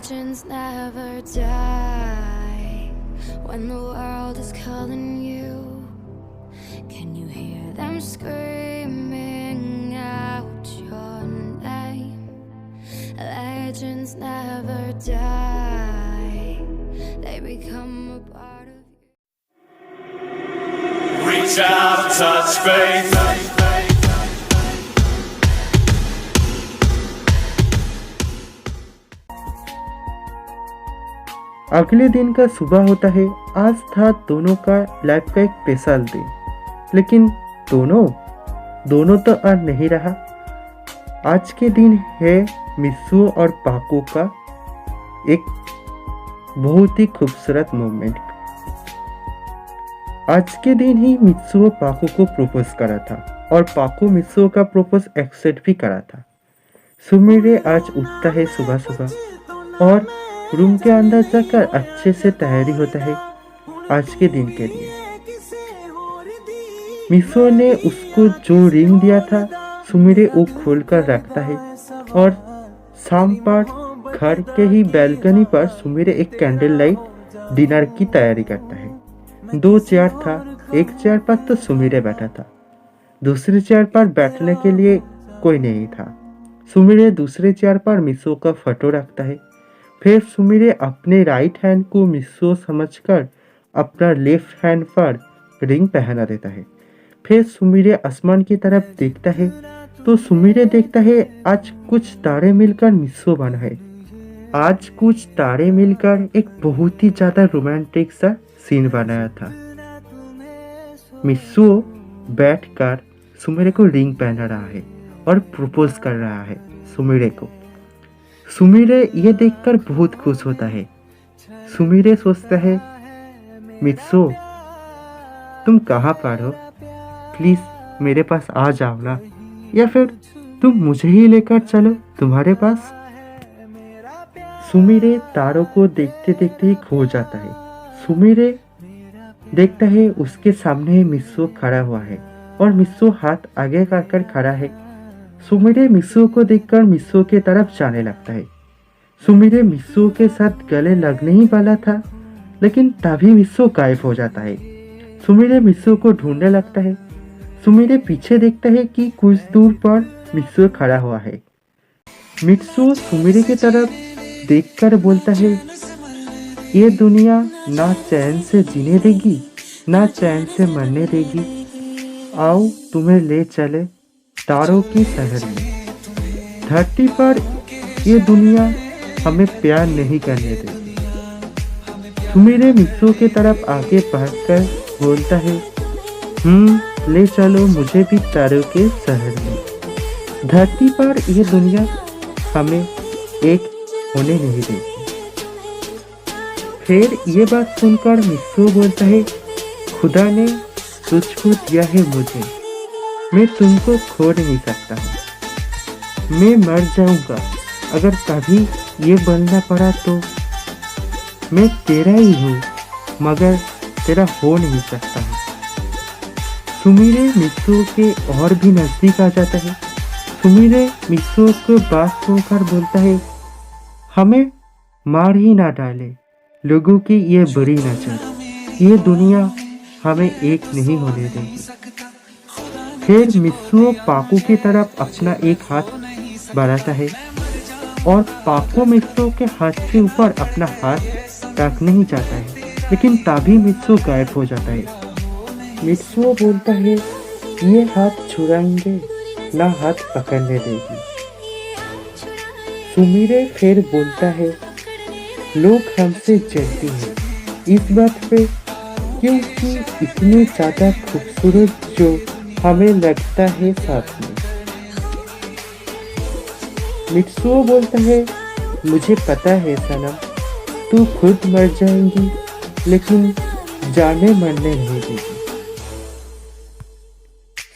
Legends never die. When the world is calling you, can you hear them screaming out your name? Legends never die. They become a part of you. Reach out, touch faith. अगले दिन का सुबह होता है। आज था दोनों का लाइफ का एक स्पेशल दिन, लेकिन दोनों तो आज नहीं रहा। आज के दिन है मित्सुओ और पाको का एक बहुत ही खूबसूरत मोमेंट। आज के दिन ही मित्सुओ पाको को प्रपोज करा था और पाको मित्सुओ का प्रपोज एक्सेप्ट भी करा था। सुमिरे आज उठता है सुबह सुबह और रूम के अंदर जाकर अच्छे से तैयारी होता है आज के दिन के लिए। मित्सुओ ने उसको जो रिंग दिया था सुमिरे वो खोल कर रखता है और शाम पर घर के ही बैल्कनी पर सुमिरे एक कैंडल लाइट डिनर की तैयारी करता है। 2 चेयर था, एक चेयर पर तो सुमिरे बैठा था, दूसरे चेयर पर बैठने के लिए कोई नहीं था। सुमिरे दूसरे चेयर पर मित्सुओ का फोटो रखता है। फिर सुमिरे अपने राइट हैंड को मित्सुओ समझकर अपना लेफ्ट हैंड पर रिंग पहना देता है। फिर सुमिरे आसमान की तरफ देखता है तो सुमिरे देखता है आज कुछ तारे मिलकर मित्सुओ बना है। आज कुछ तारे मिलकर एक बहुत ही ज्यादा रोमांटिक सा सीन बनाया था। मित्सुओ बैठकर सुमिरे को रिंग पहना रहा है और प्रपोज कर रहा है सुमिरे को। सुमिरे ये देखकर बहुत खुश होता है। सुमिरे सोचता है मित्सुओ तुम कहाँ पर हो, प्लीज मेरे पास आ जाओ ना, या फिर तुम मुझे ही लेकर चलो तुम्हारे पास। सुमिरे तारों को देखते देखते ही खो जाता है। सुमिरे देखता है उसके सामने मित्सुओ खड़ा हुआ है और मित्सुओ हाथ आगे कर खड़ा है। सुमिरे मित्सुओ को देखकर मित्सुओ के तरफ जाने लगता है। सुमिरे मित्सुओ के साथ गले लगने ही वाला था, लेकिन तभी मित्सुओ गायब हो जाता है। सुमिरे मित्सुओ को ढूंढने लगता है। सुमिरे पीछे देखता है कि कुछ दूर पर मित्सुओ खड़ा हुआ है। मित्सुओ सुमिरे की तरफ देखकर बोलता है ये दुनिया ना चैन से जीने देगी ना चैन से मरने देगी। आओ तुम्हें ले चले तारों की शहर में। धरती पर ये दुनिया हमें प्यार नहीं करने देगी। सुमिरे मित्सुओ की तरफ आगे बढ़कर बोलता है ले चलो मुझे भी तारों के शहर में। धरती पर ये दुनिया हमें एक होने नहीं देगी। फिर ये बात सुनकर मित्सुओ बोलता है खुदा ने तुझको दिया है मुझे, मैं तुमको खो नहीं सकता हूँ। मैं मर जाऊंगा अगर कभी ये बनना पड़ा तो। मैं तेरा ही हूँ मगर तेरा हो नहीं सकता हूँ। सुमिरे मित्सुओ के और भी नजदीक आ जाता है। सुमिरे मित्सुओ को बात सुनकर बोलता है हमें मार ही ना डाले लोगों की ये बुरी नजर, ये दुनिया हमें एक नहीं होने देगी। फिर मित्सुओ पाको की तरफ अपना एक हाथ बढ़ाता है और पाको मित्सुओ के हाथ के ऊपर अपना हाथ रखने ही चाहता है, लेकिन तभी मित्सुओ गायब हो जाता है। मित्सुओ बोलता है ये हाथ छुड़ाएंगे ना हाथ पकड़ने देगी। सुमिरे फिर बोलता है लोग हमसे जलते हैं इस बात पे क्योंकि इतने ज्यादा खूबसूरत जो हमें लगता है साथ में। मित्सुओ बोलता है मुझे पता है सनम तू खुद मर जाएंगी लेकिन जाने मरने नहीं देगी।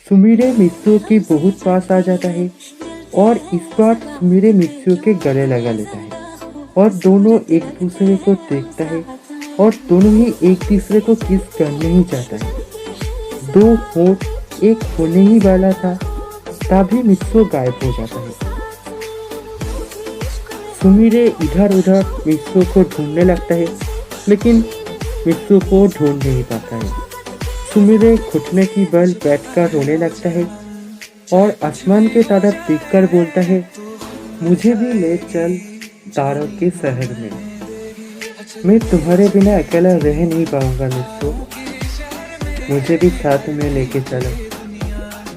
सुमिरे मित्सुओ के बहुत पास आ जाता है और इस बार सुमिरे मित्सुओ के गले लगा लेता है और दोनों एक दूसरे को देखता है और दोनों ही एक दूसरे को किस करने ही चाहता है। 2 होंठ एक होने ही वाला था तभी मित्सुओ गायब हो जाता है। सुमिरे इधर उधर मित्सो को ढूंढने लगता है, लेकिन मित्सो को ढूंढ नहीं पाता है। सुमिरे घुटने की बल बैठकर रोने लगता है और आसमान के तरफ देखकर बोलता है, मुझे भी ले चल तारों के शहर में, मैं तुम्हारे बिना अकेला रह नहीं पाऊंगा मित्सो, मुझे भी साथ में लेके चलो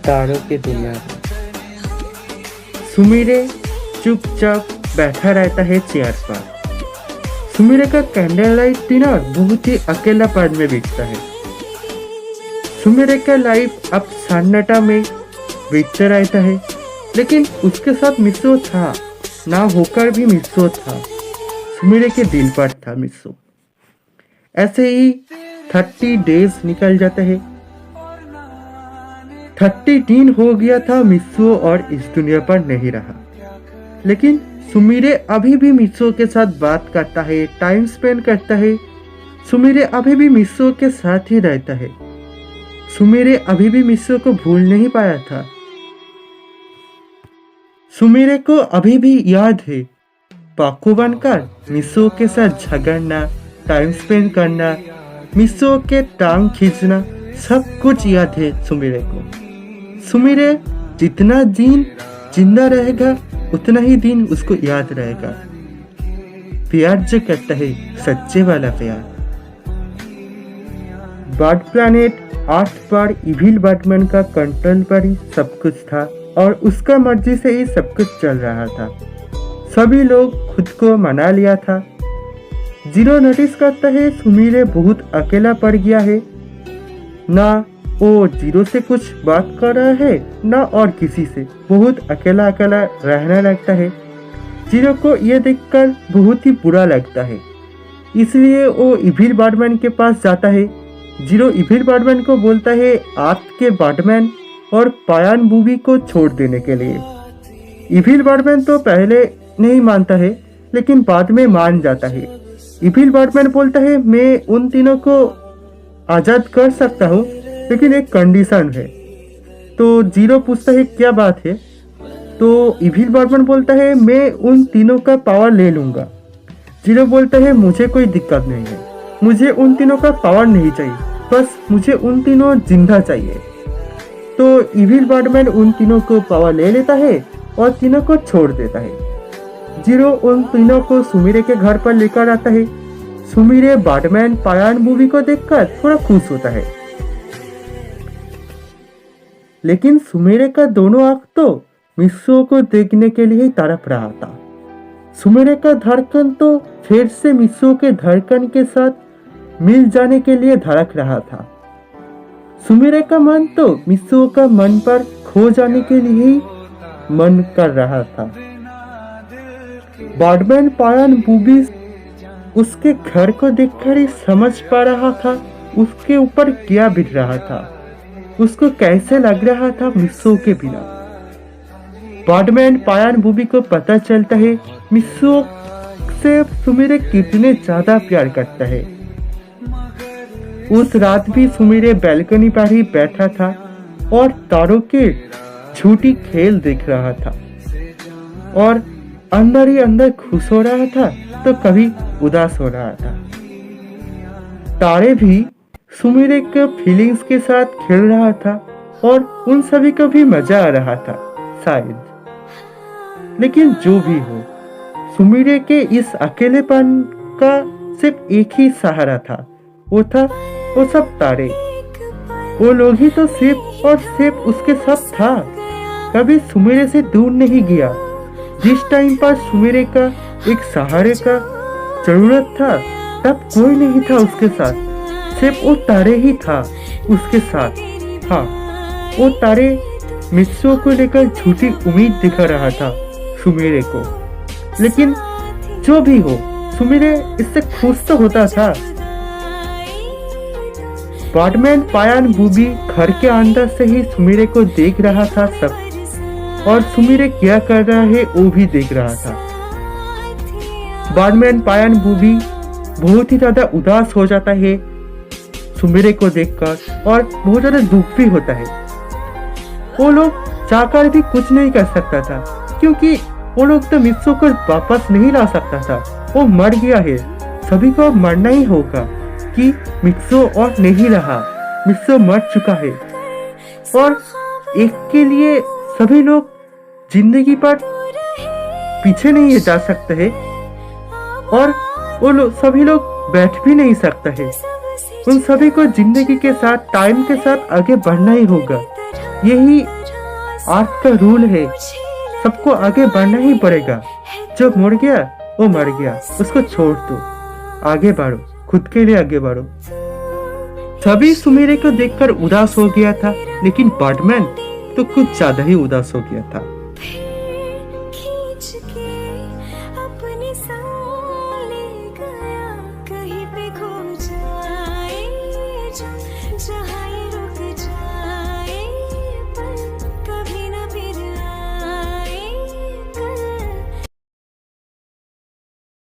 तारों की दुनिया में। सुमिरे चुपचाप बैठा रहता है चेयर पर। सुमिरे का कैंडल लाइट डिनर बहुत ही अकेलापन में बीतता है। सुमिरे का लाइफ अब सन्नाटा में बीतता रहता है, लेकिन उसके साथ मित्सो था, ना होकर भी मित्सो था, सुमिरे के दिल पर था मित्सो। ऐसे ही 30 डेज निकल जाते हैं। 30 दिन हो गया था मित्सो और इस दुनिया पर नहीं रहा, लेकिन सुमिरे अभी भी मित्सो के साथ बात करता है, टाइम स्पेंड करता है। सुमिरे अभी भी मित्सो के साथ ही रहता है। सुमिरे अभी भी मित्सो को भूल नहीं पाया था। सुमिरे को अभी भी याद है पाकू बनकर मित्सो के साथ झगड़ना, टाइम स्पेंड करना, मित्सो के टांग खींचना, सब कुछ याद है सुमिरे को। सुमिरे जितना दिन जिंदा रहेगा उतना ही दिन उसको याद रहेगा। प्यार जो करता है सच्चे वाला प्यार। बर्ड प्लैनेट अर्थ पर इविल बैटमैन का कंट्रोल पर ही सब कुछ था और उसका मर्जी से ही सब कुछ चल रहा था। सभी लोग खुद को मना लिया था। जीरो नोटिस करता है सुमिरे बहुत अकेला पड़ गया है, ना वो जीरो से कुछ बात कर रहा है ना और किसी से, बहुत अकेला अकेला रहने लगता है। जीरो को ये देखकर बहुत ही बुरा लगता है, इसलिए वो इविल बैटमैन के पास जाता है। जीरो इविल बैटमैन को बोलता है अर्थ के बैटमैन और पायान बूबी को छोड़ देने के लिए। इविल बैटमैन तो पहले नहीं मानता है, लेकिन बाद में मान जाता है। इविल बैटमैन बोलता है मैं उन तीनों को आज़ाद कर सकता हूँ, लेकिन एक कंडीशन है। तो जीरो पूछता है क्या बात है? तो इविल बैटमैन बोलता है मैं उन तीनों का पावर ले लूँगा। जीरो बोलता है मुझे कोई दिक्कत नहीं है, मुझे उन तीनों का पावर नहीं चाहिए, बस मुझे उन तीनों जिंदा चाहिए। तो इविल बैटमैन उन तीनों को पावर ले लेता है और तीनों को छोड़ देता है। जीरो उन तीनों को सुमिरे के घर पर लेकर आता है। सुमिरे बैटमैन पायान मूवी को देखकर थोड़ा खुश होता है, लेकिन सुमिरे का दोनों आंख तो मित्सो को देखने के लिए ही तड़प रहा था। सुमिरे का धड़कन तो फिर से मित्सो के धड़कन के साथ मिल जाने के लिए धड़क रहा था। सुमिरे का मन तो मित्सो का मन पर खो जाने के लिए ही मन कर रहा था। बैटमैन पायान बूबी उसके घर को देखकर ही समझ पा रहा था उसके ऊपर क्या बीत रहा था, उसको कैसे लग रहा था मित्सो के बिना। बैटमैन पायान बूबी को पता चलता है मित्सो से सुमिरे कितने ज्यादा प्यार करता है। उस रात भी सुमिरे बैल्कनी पर ही बैठा था और तारों के झूठी खेल देख रहा था और अंदर ही अंदर खुश हो रहा था तो कभी उदास हो रहा था। तारे भी सुमिरे के फीलिंग्स के साथ खेल रहा था और उन सभी को भी मजा आ रहा था शायद। लेकिन जो भी हो, सुमिरे के इस अकेलेपन का सिर्फ एक ही सहारा था, वो था वो सब तारे। वो लोग ही तो सिर्फ और सिर्फ उसके साथ था, कभी सुमिरे से दूर नहीं गया। जिस टाइम पर सुमिरे का एक सहारे का जरूरत था तब कोई नहीं था उसके साथ, सिर्फ वो तारे ही था उसके साथ। हाँ, वो तारे मित्सो को लेकर झूठी उम्मीद दिखा रहा था सुमिरे को, लेकिन जो भी हो सुमिरे इससे खुश तो होता था। बैटमैन पायान बूबी घर के अंदर से ही सुमिरे को देख रहा था सब, और सुमिरे क्या कर रहा है वो भी देख रहा था। बैटमैन पायान बूबी बहुत ही ज्यादा उदास हो जाता है सुमिरे को देखकर और बहुत ज्यादा दुख भी होता है। वो लोग चाहकर भी कुछ नहीं कर सकता था, क्योंकि वो लोग तो मित्सो को वापस नहीं ला सकता था, वो मर गया है, सभी को मरना ही होगा कि मित्सो और नहीं रहा, मित्सो मर चुका है। और एक के लिए सभी लोग जिंदगी पर पीछे नहीं जा सकते हैं और वो लोग सभी लोग बैठ भी नहीं सकते हैं। उन सभी को जिंदगी के साथ टाइम के साथ आगे बढ़ना ही होगा, यही आर्ट का रूल है। सबको आगे बढ़ना ही पड़ेगा, जो मर गया वो मर गया, उसको छोड़ दो, आगे बढ़ो, खुद के लिए आगे बढ़ो। सभी सुमिरे को देखकर उदास हो गया था, लेकिन बर्डमैन तो कुछ ज्यादा ही उदास हो गया था।